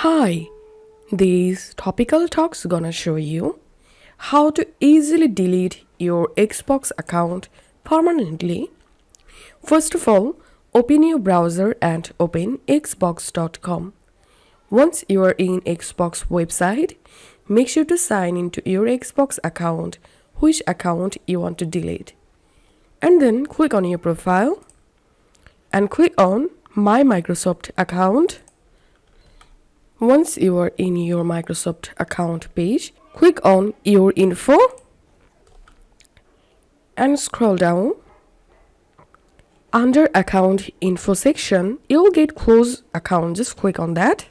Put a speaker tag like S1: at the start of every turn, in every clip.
S1: Hi, these topical talks gonna show you how to easily delete your Xbox account permanently. First of all, open your browser and open xbox.com. Once you are in Xbox website, make sure to sign into your Xbox account, which account you want to delete. And then click on your profile and click on My Microsoft account. Once you are in your Microsoft account page, click on Your Info and scroll down. Under Account Info section, you'll get Close Account. Just click on that.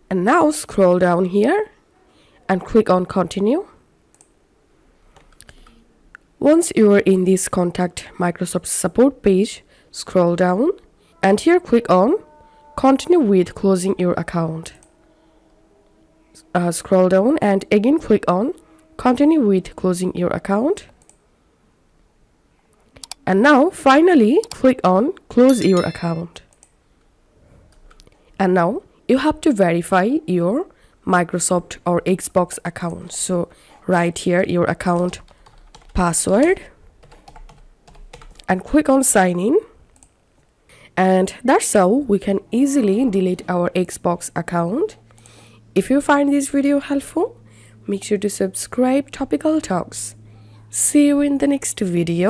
S1: And now scroll down here and click on Continue. Once you are in this Contact Microsoft Support page, scroll down and here click on Continue with closing your account. Scroll down and again click on Continue with closing your account. And now finally click on Close your account. And now you have to verify your Microsoft or Xbox account. So write here your account password and click on Sign In. And that's how we can easily delete our Xbox account. If you find this video helpful, make sure to subscribe Topical Talks. See you in the next video.